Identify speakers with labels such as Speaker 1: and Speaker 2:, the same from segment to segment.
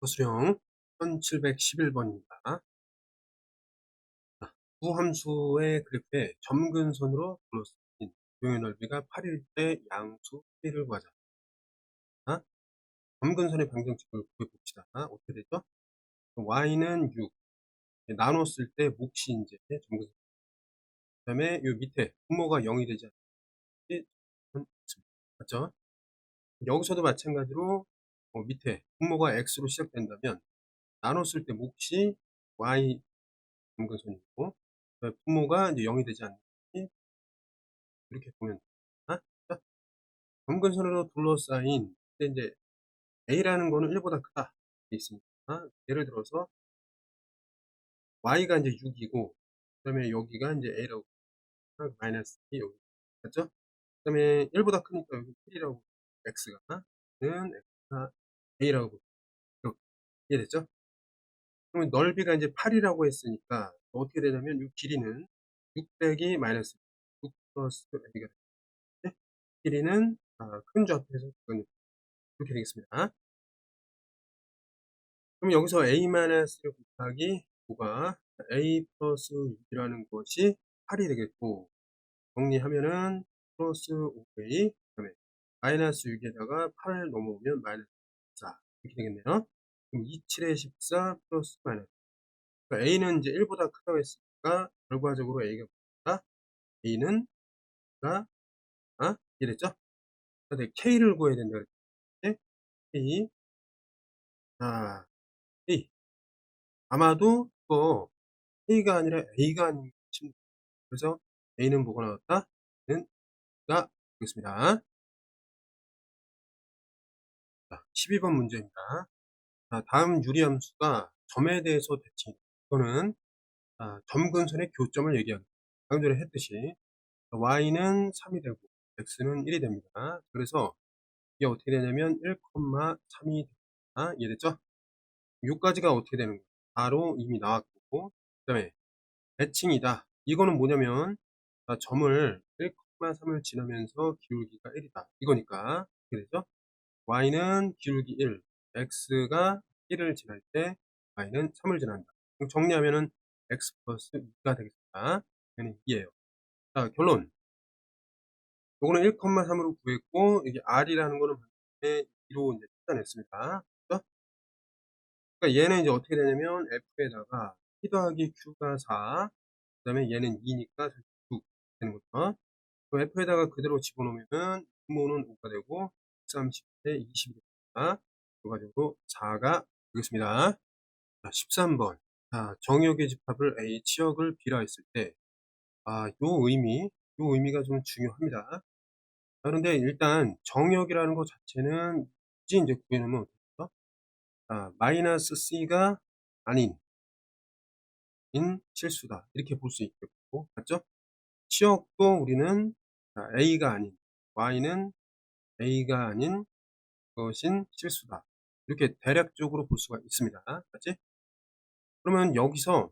Speaker 1: 수령 1711번입니다. 두 함수의 그래프에 점근선으로 둘러싸인 교의 넓이가 8일 때 양수 K를 구하자. 점근선의 방정식을 구해봅시다. 어떻게 되죠? y는 6, 나눴을 때 몫이 이제 점근선. 그 다음에 이 밑에 분모가 0이 되지 않는지 맞죠? 여기서도 마찬가지로 밑에 분모가 x로 시작된다면 나눴을 때 몫이 y 점근선이고 분모가 이제 0이 되지 않는지 이렇게 보면 됩니다. 자, 점근선으로 둘러싸인 이제 a라는 거는 1보다 크다 돼 있습니다. 예를 들어서 y가 이제 6이고 그다음에 여기가 이제 a라고 마이너스 2 여기 맞죠? 그다음에 1보다 크니까 여기 7이라고 x가 는 x가 a라고 이렇게 이해됐죠? 그러면 넓이가 이제 8이라고 했으니까 어떻게 되냐면 이 길이는 6 빼기 마이너스 6 플러스 a가 되겠지? 길이는 큰 주 앞에서 그건 이렇게 되겠습니다. 그럼 여기서 a-를 곱하기 9가 a 플러스 6이라는 것이 8이 되겠고 정리하면은 플러스 5a 그다음에 마이너스 6에다가 8 넘어오면 마이너스 14 이렇게 되겠네요. 그럼 27에 14 플러스 마이너스 그러니까 a는 이제 1보다 크다고 했으니까 결과적으로 a가 뭐다? a는 가 이해됐죠? 근데 k를 구해야 된다 그랬지? k a 아마도 또 K가 아니라 A가 아닌 것입니다. 그래서 A는 뭐가 나왔다? 는 가 되겠습니다. 자, 12번 문제입니다. 자, 다음 유리함수가 점에 대해서 대칭. 이거는 점근선의 교점을 얘기합니다. 방금 전에 했듯이 y는 3이 되고 x는 1이 됩니다. 그래서 이게 어떻게 되냐면 1,3이 됩니다. 이해됐죠? 요까지가 어떻게 되는 거예요? 바로 이미 나왔고 그 다음에 대칭이다. 이거는 뭐냐면 점을 1,3을 지나면서 기울기가 1이다. 이거니까 어떻게 되죠? y는 기울기 1, x가 1을 지날 때 y는 3을 지난다. 그럼 정리하면은 x 플러스 2가 되겠습니다. 얘는 2예요. 자, 결론. 요거는 1,3으로 구했고 이게 r이라는 거는 2로 이제 찾아냈습니다. 그렇죠? 그러니까 얘는 이제 어떻게 되냐면 f에다가 p 더하기 q가 4, 그 다음에 얘는 2니까 9 되는 거죠. 그 F에다가 그대로 집어넣으면은 분모는 5가 되고 30대 20이 됩니다. 결과적으로 4가 되겠습니다. 자, 13번. 자, 정역의 집합을 A, 치역을 B라 했을 때, 요 의미가 좀 중요합니다. 그런데 일단 정역이라는 것 자체는 굳이 이제 구해놓으면 어떻죠? 마이너스 C가 아닌 실수다. 이렇게 볼 수 있겠고, 맞죠? 치역도 우리는 A가 아닌 Y는 A가 아닌 것인 실수다. 이렇게 대략적으로 볼 수가 있습니다. 맞지? 그러면 여기서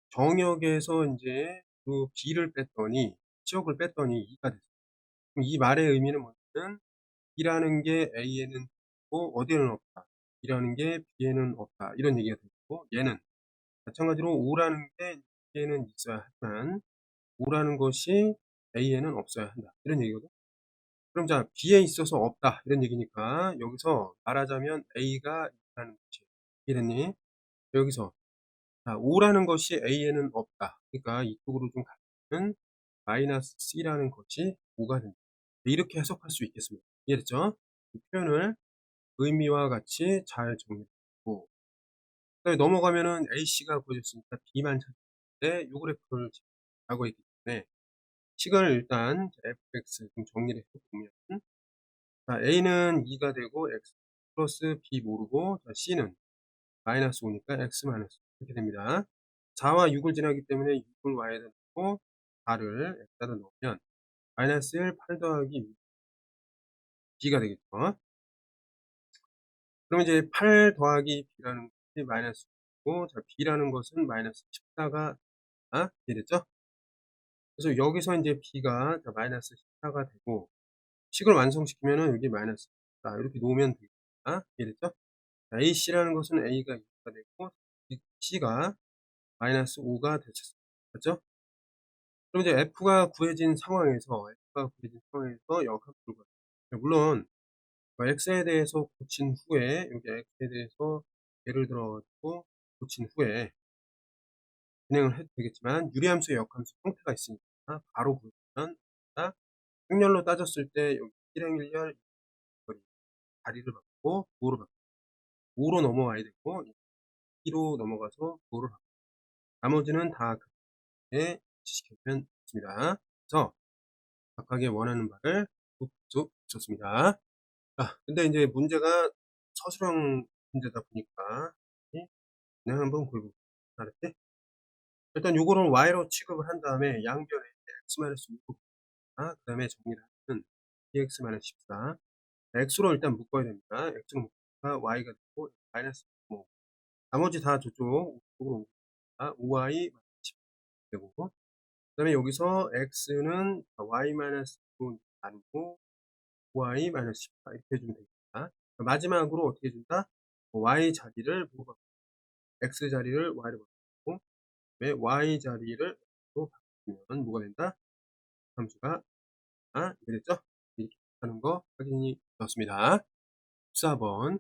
Speaker 1: 정역에서 이제 그 B를 뺐더니, 치역을 뺐더니 2가 됐어요. 그럼 이 말의 의미는 뭐냐면, B라는 게 A에는 있고, 어디에는 없다. B라는 게 B에는 없다. 이런 얘기가 되고, 얘는 마찬가지로 5라는 게 B에는 있어야 하지만, 5라는 것이 A에는 없어야 한다. 이런 얘기거든. 그럼 자, B에 있어서 없다. 이런 얘기니까 여기서 말하자면 A가 있다는 것이 이랬니? 여기서 5라는 것이 A에는 없다. 그러니까 이쪽으로 좀 가면 마이너스 C라는 것이 5가 된다. 이렇게 해석할 수 있겠습니다. 이해됐죠? 이 표현을 의미와 같이 잘 정리하고 그다음에 넘어가면은 AC가 구해졌으니까 B만 찾을 때 요 그래프를 하고 있기 때문에 식을 일단 fx 좀 정리를 해보면 자, A는 2가 되고 x 플러스 B 모르고 자, C는 마이너스 5니까 x 마이너스 이렇게 됩니다. 4와 6을 지나기 때문에 6을 y에다 넣고 4를 x에다 넣으면 마이너스 1, 8 더하기 6, b가 되겠죠. 그럼 이제 8 더하기 b라는 것이 마이너스 6이고 자, b라는 것은 마이너스 14가 이해됐죠? 그래서 여기서 이제 b가 자, 마이너스 14가 되고 식을 완성시키면은 여기 마이너스 14 이렇게 놓으면 되겠다. 이해됐죠? 자, AC라는 것은 A가 2가 되고 C가 마이너스 5가 되셨습니다. 맞죠? 그럼 이제 F가 구해진 상황에서 역함수를 구해요. 물론 X에 대해서 고친 후에 여기 X에 대해서 예를 들어 가지고 고친 후에 진행을 해도 되겠지만 유리함수의 역함수 형태가 있으니까 바로 구하면 됩니다. 확률로 따졌을 때 여기 1행 1열 자리를 바꾸고 5로 바꾸고 5로 넘어와야 되고 2로 넘어가서 5를 바꾸고 나머지는 다 그렇게 시켜주면 됩니다. 그래서 각각의 원하는 바를 쭉 붙였습니다. 자, 근데 이제 문제가 서술형 문제다 보니까 그냥 한번 골고루 알았지? 일단 요거를 y로 취급을 한 다음에 양변에 x-6을 그 다음에 정리를 하면 dx-14 x로 일단 묶어야 됩니다. x로 묶으니까 y가 되고 마이너스 5 나머지 다 저쪽으로 옮깁니다. 5y 10 되고 그 다음에 여기서 x는 y-6로 나누고 y-14 이렇게 해주면 됩니다. 마지막으로 어떻게 해준다? y 자리를 x 자리를 y로 바꾸고 y 자리를 x로 바꾸면 뭐가 된다? 함수가 이해됐죠? 이렇게 하는 거 확인이 되었습니다. 14번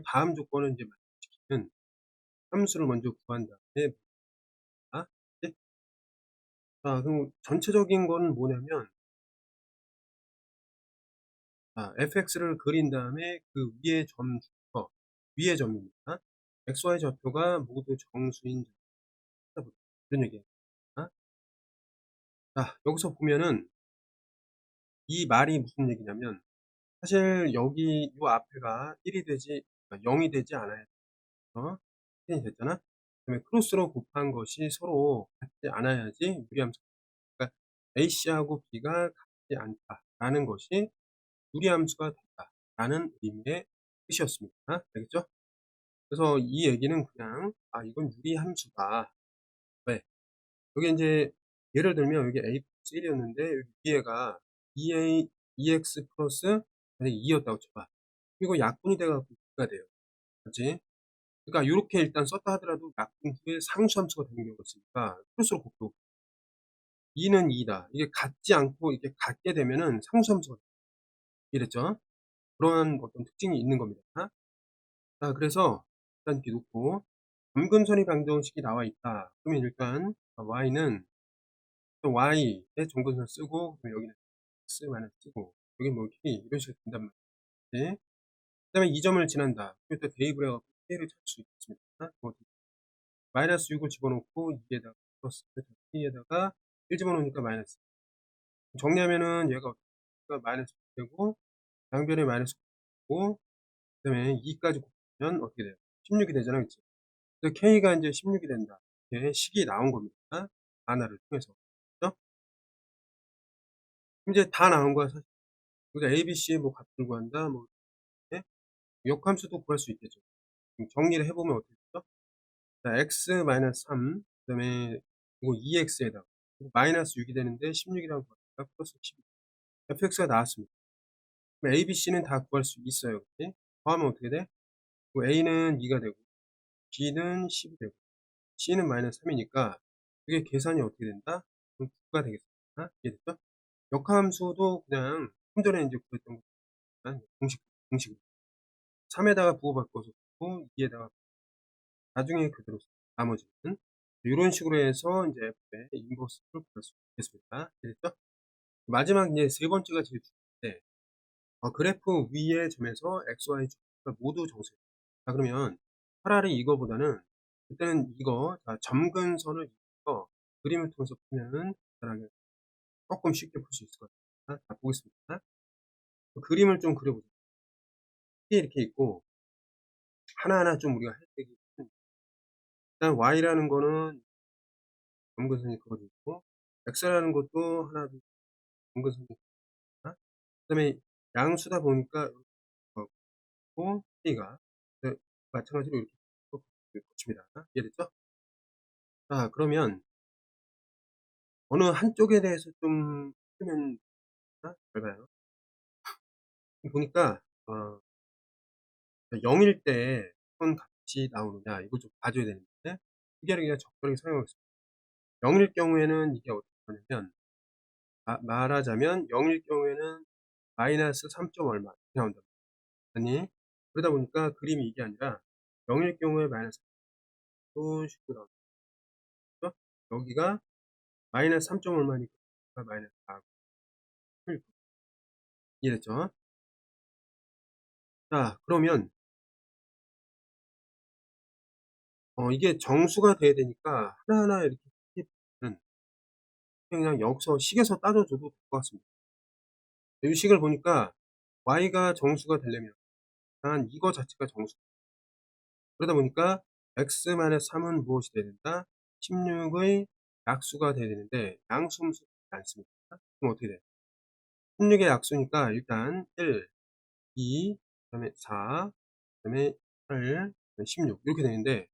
Speaker 1: 다음 조건을 이제 만족시키는 함수를 먼저 구한 다음에 네? 자, 그럼 전체적인 거는 뭐냐면 fx를 그린 다음에 그 위에 점 중에서 위의 점입니다. xy 좌표가 모두 정수인 점 이런 얘기예요. 자, 여기서 보면은 이 말이 무슨 얘기냐면 사실 여기 요 앞에가 1이 되지 0이 되지 않아야 돼요. 확인이 됐잖아? 그다음에 크로스로 곱한 것이 서로 같지 않아야지 유리함수. 그러니까 AC하고 B가 같지 않다라는 것이 유리함수가 된다라는 의미의 뜻이었습니다. 알겠죠? 그래서 이 얘기는 그냥 이건 유리함수다. 왜? 여기 이제 예를 들면 여기 A 플러스 1이었는데 여기 뒤에가 2x 플러스 2였다고 쳐봐. 이거 약분이 돼갖고 2가 돼요. 그렇지? 그러니까 이렇게 일단 썼다 하더라도 약분 후에 상수함수가 되는 경우가 있으니까 플러스로 곱고 2는 2다. 이게 같지 않고 이게 같게 되면은 상수함수가 돼요. 이랬죠? 그러한 어떤 특징이 있는 겁니다. 자, 그래서 일단 이렇게 놓고 점근선이 방정식이 나와 있다. 그러면 일단 y는 y의 점근선 쓰고 여기는 x만을 쓰고 여기 뭐 k 이런 식으로 된단 말이지. 그 다음에 이 점을 지난다. 그때 대입을 해갖고 k를 찾을 수 있습니다. 마이너스 6을 집어넣고 2에다가 플러스 k에다가 1 집어넣으니까 마이너스. 정리하면은 얘가 마이너스 되고 양변에 마이너스 9고 그 다음에 2까지 곱하면 어떻게 돼요? 16이 되잖아, 그치? 그래서 k가 이제 16이 된다. 이렇게 식이 나온 겁니다. 하나를 통해서. 그죠? 이제 다 나온 거야, 사실. 우리가 ABC의 뭐 값을 구한다, 뭐, 이렇게. 역함수도 구할 수 있겠죠. 정리를 해보면 어떻게 되죠? 자, x-3, 그 다음에 이거 2x에다가 마이너스 6이 되는데 16이라고 구하니까 플러스 12. fx가 나왔습니다. 그럼 ABC는 다 구할 수 있어요. 그치? 더하면 어떻게 돼? A는 2가 되고, B는 10이 되고, C는 마이너스 3이니까, 그게 계산이 어떻게 된다? 그럼 9가 되겠습니다. 이해됐죠? 역함수도 그냥, 좀 전에 이제 구했던 것만 공식으로. 3에다가 부호 바꿔서 고 2에다가 나중에 그대로 나머지는 이런 식으로 해서 이제 F의 인버스를 구할 수 있겠습니다. 이해됐죠? 마지막 이제 세 번째가 제일 중요한데, 그래프 위의 점에서 XY 좌표가 모두 정수예요. 자, 그러면 차라리 이거보다는 그때는 이거 점근선을 이용해서 그림을 통해서 풀면은 간단하게 조금 쉽게 풀 수 있을 것 같아요. 자, 보겠습니다. 그림을 좀 그려보죠. 이렇게 있고 하나하나 좀 우리가 할 때기 일단 Y라는 거는 점근선이 그어져 있고 X라는 것도 하나 둘 점근선이 있다. 그 다음에 양수다 보니까 고 K가 마찬가지로 이렇게 거칩니다. 이해됐죠? 자, 그러면 어느 한쪽에 대해서 좀 쓰면 잘 봐요. 보니까 0일 때 어떤 값이 나오느냐 이걸 좀 봐줘야 되는데 기계를 그냥 적절하게 사용하고 있습니다. 0일 경우에는 이게 어떻게 하냐면 말하자면 0일 경우에는 마이너스 3. 얼마 이렇게 나온다. 아니 그러다 보니까 그림이 이게 아니라 0일 경우에 마이너스 이런 식으로 나온다. 그죠? 여기가 마이너스 3. 얼마니까 마이너스 4. 이해됐죠? 자, 그러면 이게 정수가 돼야 되니까 하나하나 이렇게 보면 그냥 여기서 식에서 따져줘도 될 것 같습니다. 이 식을 보니까 y가 정수가 되려면 일단 이거 자체가 정수. 그러다 보니까 x-3은 무엇이 돼야 된다? 16의 약수가 돼야 되는데 양수음수가 않습니다. 그럼 어떻게 돼? 16의 약수니까 일단 1, 2, 그다음에 4, 그다음에 8, 16 이렇게 되는데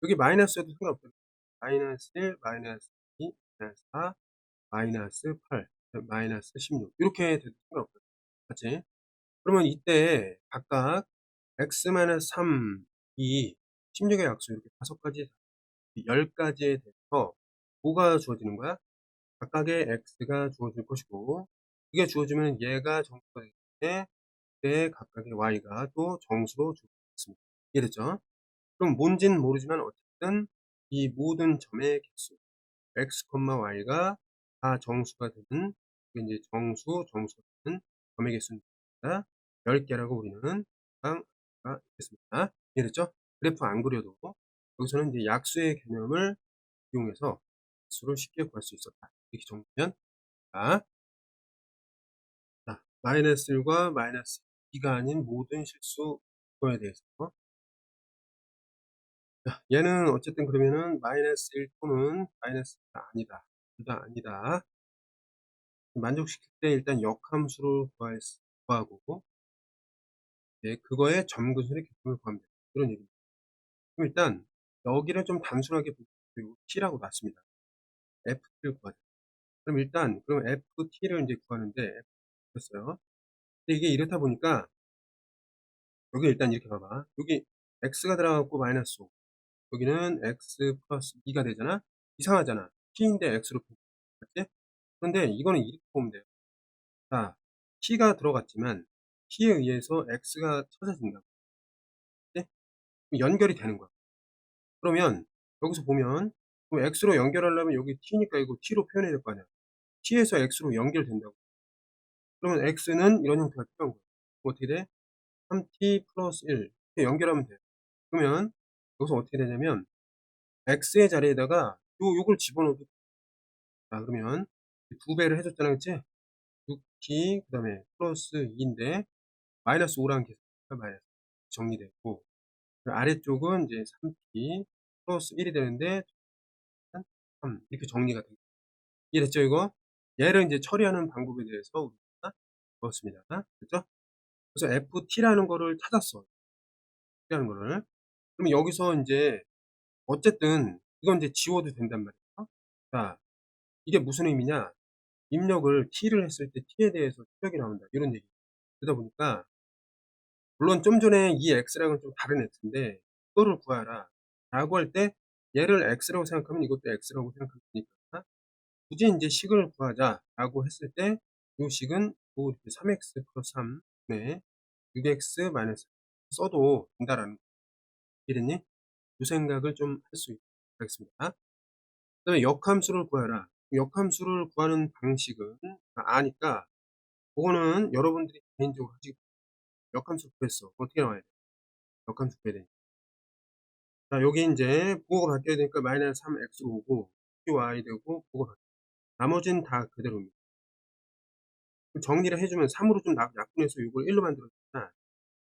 Speaker 1: 여기 마이너스여도 상관없어요. 마이너스 1, 마이너스 2, 마이너스 4, 마이너스 8, 마이너스 16 이렇게 돼도 상관없어요. 맞지? 그러면 이때 각각 x-3, 2, 16의 약수 이렇게 5가지, 10가지에 대해서 뭐가 주어지는 거야? 각각의 x가 주어질 것이고 이게 주어지면 얘가 정수가 되기 때문에 그때 각각의 y가 또 정수로 주어지겠습니다. 이해됐죠? 그럼 뭔지는 모르지만 어쨌든 이 모든 점의 개수 x, y가 다 정수가 되는 이게 이제 정수가 되는 점의 개수는 10개라고 우리는 가 있겠습니다. 이해됐죠? 그래프 안 그려도 여기서는 이제 약수의 개념을 이용해서 수를 쉽게 구할 수 있었다. 이렇게 정리하면 마이너스 1과 마이너스 2가 아닌 모든 실수 거에 대해서 얘는 어쨌든 그러면은 마이너스 1 또는 마이너스가 아니다. 둘 다 아니다. 만족시킬 때 일단 역함수를 구하고 그거의 점근술의 개념을 구하면 된다. 이런 얘기입니다. 그럼 일단 여기를 좀 단순하게 보고 t라고 놨습니다. ft를 구하자. 그럼 일단 ft를 이제 구하는데 됐어요. 근데 이게 이렇다 보니까 여기 일단 이렇게 봐봐. 여기 x가 들어가고 마이너스 5. 여기는 x 플러스 2가 되잖아. 이상하잖아. t인데 x로 맞지? 그런데 이거는 이렇게 보면 돼요. 자, t가 들어갔지만 t에 의해서 x가 찾아진다. 네? 연결이 되는 거야. 그러면 여기서 보면 x로 연결하려면 여기 t니까 이거 t로 표현해야 될 거 아니야. t에서 x로 연결된다고. 그러면 x는 이런 형태가 필요한 거야. 어떻게 돼? 3t 플러스 1 이렇게 연결하면 돼. 그러면 여기서 어떻게 되냐면 x의 자리에다가 요걸 집어넣어도 그러면 2배를 해줬잖아, 그치? 6t 그 다음에 플러스 2인데 마이너스 5라는 계산이니까 마이너스 정리되고 아래쪽은 이제 3t 플러스 1이 되는데 3 이렇게 정리가 됩니다. 이해됐죠 이거? 얘를 이제 처리하는 방법에 대해서 우리가 배웠습니다. 그렇죠? 그래서 ft라는 거를 찾았어. t라는 거를. 그럼 여기서 이제 어쨌든 이건 이제 지워도 된단 말이에요. 자, 이게 무슨 의미냐? 입력을 t를 했을 때 t에 대해서 추적이 나온다. 이런 얘기. 그러다 보니까 물론 좀 전에 이 x랑은 좀 다른 x인데 이거를 구하라 라고 할 때 얘를 x라고 생각하면 이것도 x라고 생각하면 되니까 굳이 이제 식을 구하자 라고 했을 때 이 식은 또 이렇게 3x 플러스 3 네, 6x 마이너스 써도 된다라는 거. 이랬니? 이 생각을 좀 할 수 있도록 하겠습니다. 그 다음에 역함수를 구하라. 역함수를 구하는 방식은 아니까 그거는 여러분들이 개인적으로 하시고 역함수 구했어. 어떻게 나와야 돼? 역함수 구해야 돼. 자, 여기 이제 부호가 바뀌어야 되니까 마이너스 3x로 오고 y 되고 부호가 바뀌어. 나머지는 다 그대로입니다. 정리를 해주면 3으로 좀 약분해서 이걸 1로 만들어주잖아.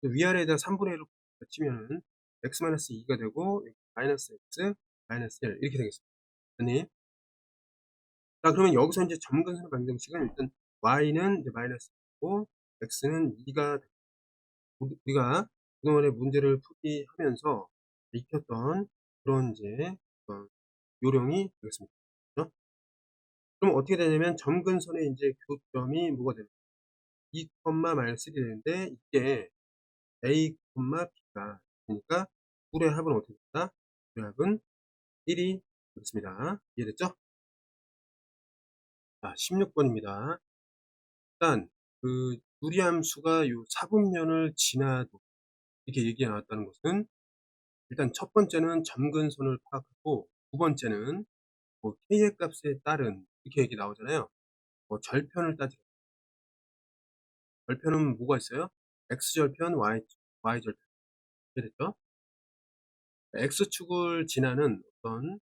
Speaker 1: 위아래에다 3분의 1을 치면은 x-2가 되고 마이너스 x 마이너스 1 이렇게 되겠습니다. 아니? 자, 그러면 여기서 이제 점근선의 방정식은 일단 y는 이제 마이너스 1고 x는 2가 우리가 그동안에 문제를 풀이하면서 익혔던 그런 이제 요령이 되겠습니다. 그렇죠? 그럼 어떻게 되냐면 점근선의 이제 교점이 뭐가 되냐? 2, 마이너스 1이 되는데 이게 a, b 합이다. 그러니까 둘의 합은 어떻게 된다? 둘의 합은 1이 되겠습니다. 이해됐죠? 자, 16번입니다. 일단 그 유리함수가 요 사분면을 지나도 이렇게 얘기가 나왔다는 것은 일단 첫 번째는 점근선을 파악하고 두 번째는 뭐 k의 값에 따른 이렇게 얘기 나오잖아요. 뭐 절편을 따지고 절편은 뭐가 있어요? x절편, y절편. 이해됐죠? x축을 지나는 어떤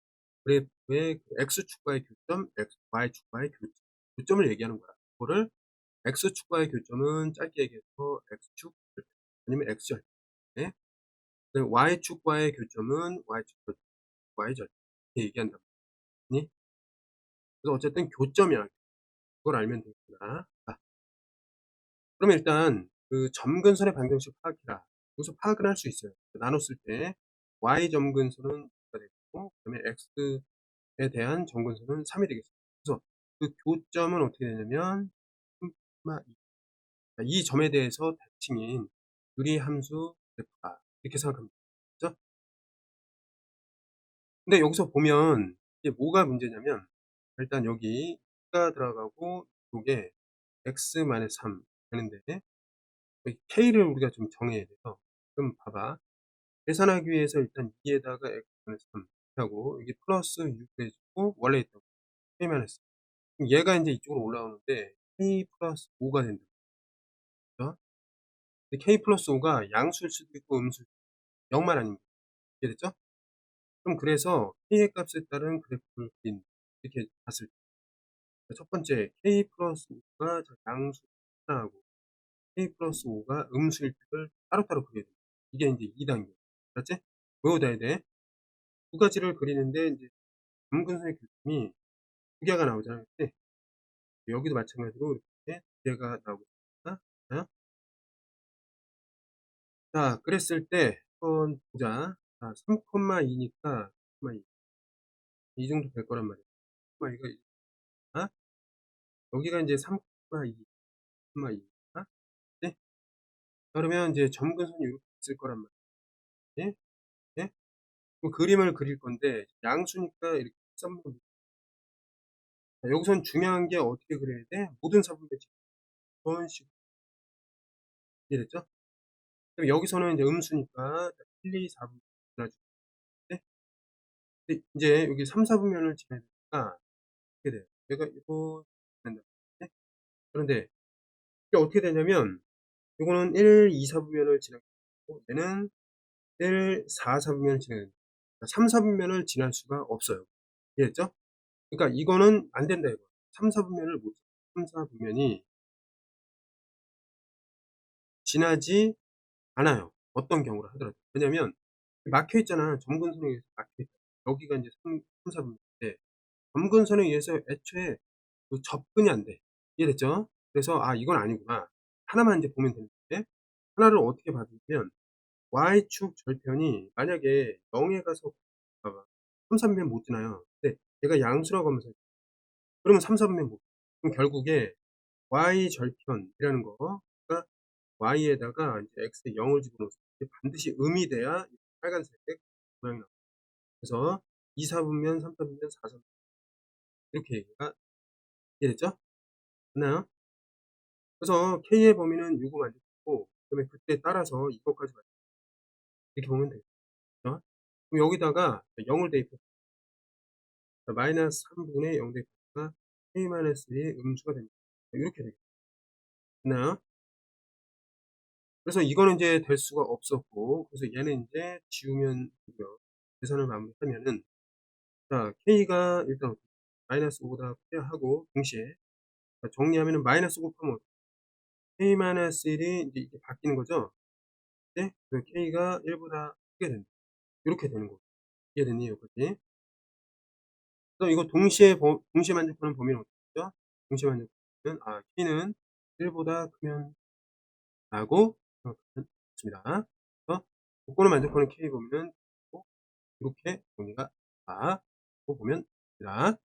Speaker 1: 그래프의 x축과의 교점, y축과의 교점을 얘기하는 거야. 그거를 x축과의 교점은 짧게 얘기해서 x축 아니면 x절. 네? y축과의 교점은 y절. 이렇게 얘기한다. 그래서 어쨌든 교점이야. 그걸 알면 됩니다. 자, 그러면 일단 그 점근선의 방정식 파악이라 여기서 파악을 할 수 있어요. 나눴을 때 y 점근선은 2가 되고 그다음에 x에 대한 점근선은 3이 되겠습니다. 그래서 그 교점은 어떻게 되냐면 3,2. 이 점에 대해서 대칭인 유리함수 그래프다. 이렇게 생각합니다. 그죠? 근데 여기서 보면 이게 뭐가 문제냐면 일단 여기 2가 들어가고 이쪽에 x-3 되는데 여기 k를 우리가 좀 정해야 돼서 그럼 봐봐. 계산하기 위해서 일단 2에다가 x-3 하고 여기 플러스 6 해주고 원래 있던 k-3 그럼 얘가 이제 이쪽으로 올라오는데 k 플러스 5가 된다. 그죠? 근데 k 플러스 5가 양수일 수도 있고 음수일 수도 있고 0만 아니면 이해됐죠? 그럼 그래서 k의 값에 따른 그래프를 그린 이렇게 봤을 때 첫 번째 k 플러스 5가 양수 하나하고 k 플러스 5가 음수일 때를 따로따로 그려야 돼. 이게 이제 2단계. 알았지? 외워둬야 돼. 두 가지를 그리는데 이제 점근선의 교점이 두 개가 나오잖아요. 근데 여기도 마찬가지로 이렇게 두 개가 나오고 있습니다. 자, 그랬을 때 한번 보자. 자, 3,2니까 3,2. 이 정도 될 거란 말이야. 3,2가 여기가 이제 3,2, 3,2. 네? 그러면 이제 점근선이 이렇게 있을 거란 말이야. 네? 그 그림을 그릴 건데 양수니까 이렇게 썸으로 여기선 중요한 게 어떻게 그려야 돼? 모든 사분배지 이런 식으로 이해됐죠? 그럼 여기서는 이제 음수니까 1, 2, 4분 지나주고 이제 여기 3, 4분면을 지나야 되니까 어떻게 돼요? 얘가 이거 된다. 네? 그런데 이게 어떻게 되냐면 이거는 1, 2, 4분면을 지나고 얘는 1, 4, 4분면을 지나야 된다. 3, 4분면을 지날 수가 없어요. 이해했죠? 그러니까 이거는 안 된다 이거. 3, 4분면을 못 3, 4분면이 지나지 않아요. 어떤 경우를 하더라도. 왜냐면 막혀 있잖아. 점근선에 의해서 막혀 있다. 여기가 이제 3, 4분면인데 점근선에 의해서 애초에 그 접근이 안 돼. 이해됐죠? 그래서 아 이건 아니구나. 하나만 이제 보면 되는데 하나를 어떻게 받으면 y축 절편이 만약에 0에 가서 봐봐. 3, 4분면 못 지나요. 근데 얘가 양수라고 하면서 그러면 3, 4분면 못. 그럼 결국에 y 절편이라는 거가 y에다가 이제 x에 0을 집어넣어서 반드시 음이 돼야 빨간색 모양이 나와요. 그래서 2, 4분면, 3, 4분면, 4, 3 이렇게 얘기가 이해됐죠? 맞나요? 그래서 k의 범위는 6을 만들고 그다음에 그때 따라서 이것까지 이렇게 보면 되죠. 그럼 여기다가 0을 대입해서 마이너스 3분의 0 대입해서 k-1의 음수가 됩니다. 이렇게 되겠나요? 그래서 이거는 이제 될 수가 없었고 그래서 얘는 이제 지우면 되고요. 계산을 마무리하면은 자 k가 일단 마이너스 5보다 크게하고 동시에 정리하면은 마이너스 곱하면 k-1이 이제 이렇게 바뀌는 거죠. 네? 그래서 k가 1보다 크게 된다. 이렇게 되는 거고 이해됐니 여기까지? 그래서 이거 동시에 만족하는 범위는 어떻게 되죠? 동시에 만족하는 k는 1보다 크면 라고 생각하면 좋습니다. 그래서 조건을 만족하는 k 범위는 이렇게 정리가 다 보면 됩니다.